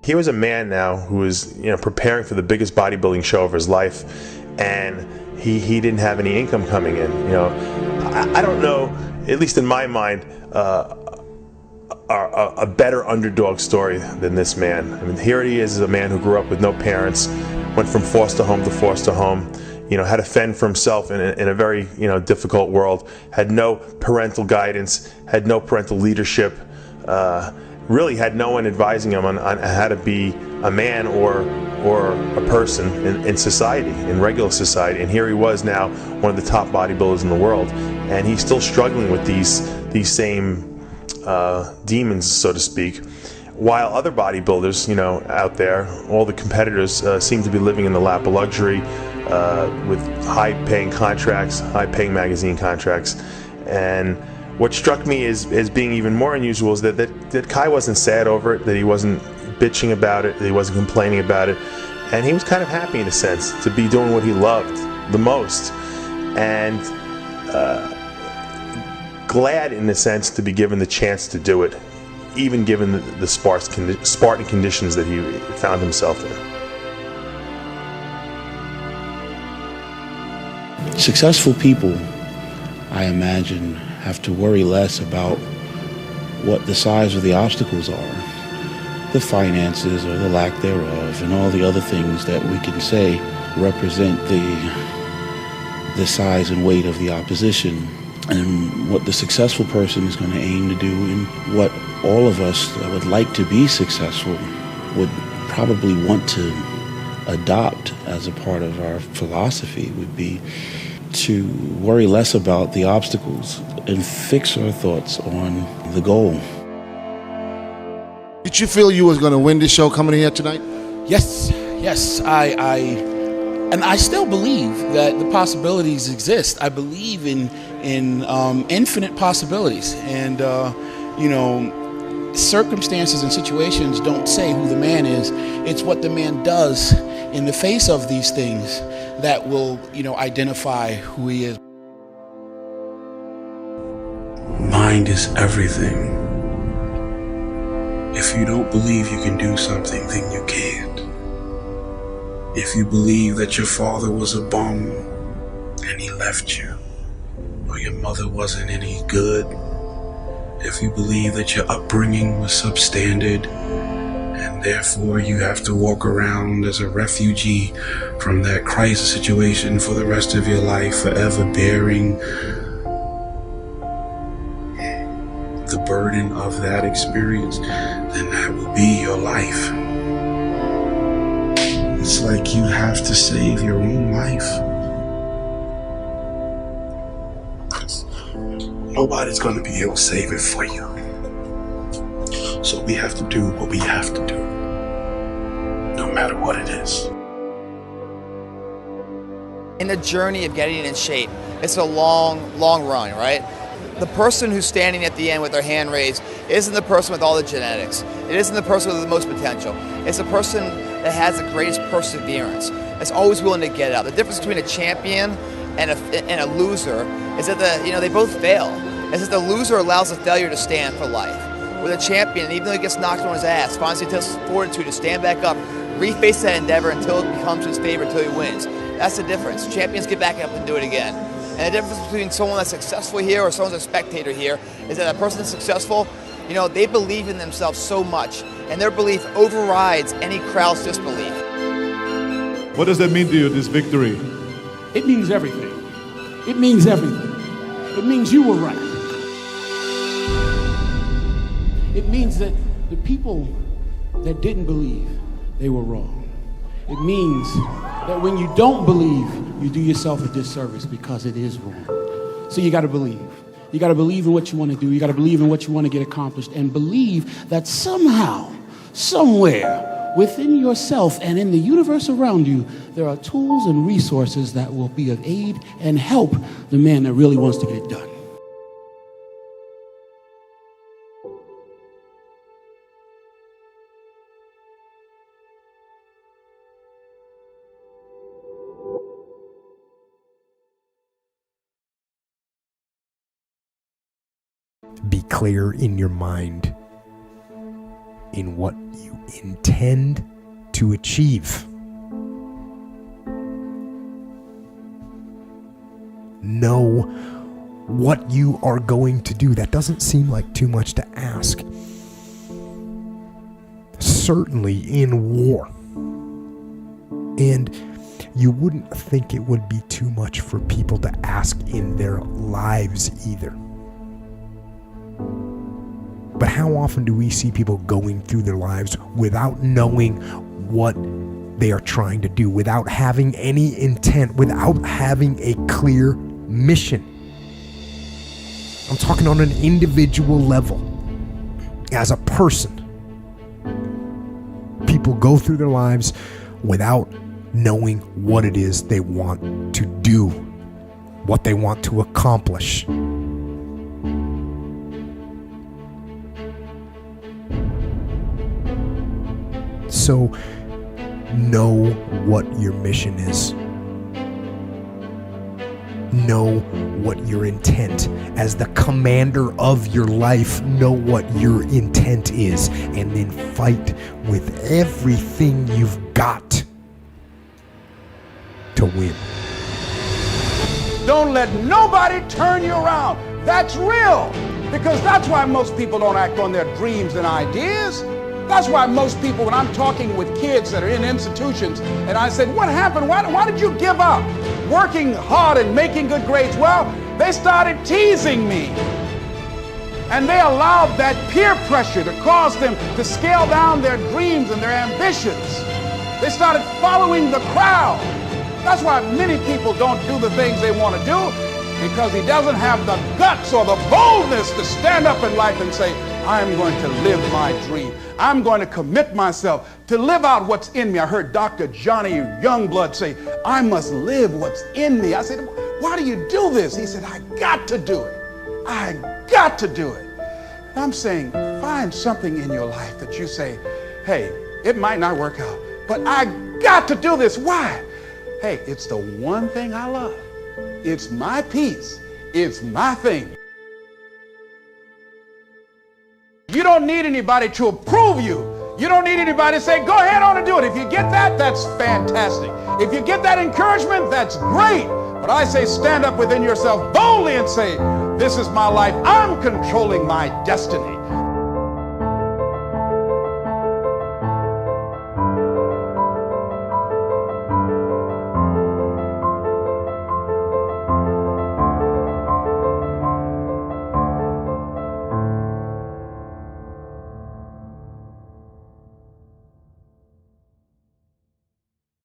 Here was a man now who was, preparing for the biggest bodybuilding show of his life, and he didn't have any income coming in. I don't know, at least in my mind, a better underdog story than this man. I mean, here he is, a man who grew up with no parents, went from foster home to foster home, had to fend for himself in a very, difficult world, had no parental guidance, had no parental leadership, really had no one advising him on how to be a man or a person in society, in regular society. And here he was now, one of the top bodybuilders in the world, and he's still struggling with these same demons, so to speak, while other bodybuilders, out there, all the competitors seem to be living in the lap of luxury, with high-paying contracts, high-paying magazine contracts. And what struck me as being even more unusual is that Kai wasn't sad over it, that he wasn't bitching about it, that he wasn't complaining about it, and he was kind of happy in a sense to be doing what he loved the most, and glad in a sense to be given the chance to do it, even given the Spartan conditions that he found himself in. Successful people, I imagine, have to worry less about what the size of the obstacles are, the finances or the lack thereof, and all the other things that we can say represent the size and weight of the opposition. And what the successful person is going to aim to do, and what all of us that would like to be successful would probably want to adopt as a part of our philosophy, would be to worry less about the obstacles and fix our thoughts on the goal. Did you feel you was going to win this show coming in here tonight? Yes. I still believe that the possibilities exist. I believe in infinite possibilities, and circumstances and situations don't say who the man is. It's what the man does in the face of these things that will, identify who he is. Mind is everything. If you don't believe you can do something, then you can't. If you believe that your father was a bum and he left you, or your mother wasn't any good, if you believe that your upbringing was substandard and therefore you have to walk around as a refugee from that crisis situation for the rest of your life, forever bearing the burden of that experience, then that will be your life. It's like you have to save your own life. Nobody's going to be able to save it for you. So we have to do what we have to do, no matter what it is. In the journey of getting in shape, it's a long run, right? The person who's standing at the end with their hand raised isn't the person with all the genetics. It isn't the person with the most potential. It's the person that has the greatest perseverance, that's always willing to get out. The difference between a champion and a loser is that they both fail. It's that the loser allows the failure to stand for life. With a champion, even though he gets knocked on his ass, finds the fortitude to stand back up, reface that endeavor until it becomes his favorite, until he wins. That's the difference. Champions get back up and do it again. And the difference between someone that's successful here or someone's a spectator here is that a person that's successful, they believe in themselves so much, and their belief overrides any crowd's disbelief. What does that mean to you, this victory? It means everything. It means everything. It means you were right. It means that the people that didn't believe, they were wrong. It means that when you don't believe, you do yourself a disservice because it is wrong. So you got to believe. You got to believe in what you want to do. You got to believe in what you want to get accomplished, and believe that somehow, somewhere within yourself and in the universe around you, there are tools and resources that will be of aid and help the man that really wants to get it done. Be clear in your mind in what you intend to achieve. Know what you are going to do. That doesn't seem like too much to ask. Certainly in war. And you wouldn't think it would be too much for people to ask in their lives either. But how often do we see people going through their lives without knowing what they are trying to do, without having any intent, without having a clear mission? I'm talking on an individual level. As a person, people go through their lives without knowing what it is they want to do, what they want to accomplish. So, know what your mission is. Know what your intent, as the commander of your life, know what your intent is, and then fight with everything you've got to win. Don't let nobody turn you around. That's real, because that's why most people don't act on their dreams and ideas. That's why most people, when I'm talking with kids that are in institutions, and I said, what happened? Why did you give up working hard and making good grades? Well, they started teasing me. And they allowed that peer pressure to cause them to scale down their dreams and their ambitions. They started following the crowd. That's why many people don't do the things they want to do, because he doesn't have the guts or the boldness to stand up in life and say, I'm going to live my dream. I'm going to commit myself to live out what's in me. I heard Dr. Johnny Youngblood say, I must live what's in me. I said, why do you do this? He said, I got to do it. I got to do it. And I'm saying, find something in your life that you say, hey, it might not work out, but I got to do this. Why? Hey, it's the one thing I love. It's my peace. It's my thing. You don't need anybody to approve you. You don't need anybody to say, go ahead on and do it. If you get that, that's fantastic. If you get that encouragement, that's great. But I say stand up within yourself boldly and say, this is my life. I'm controlling my destiny.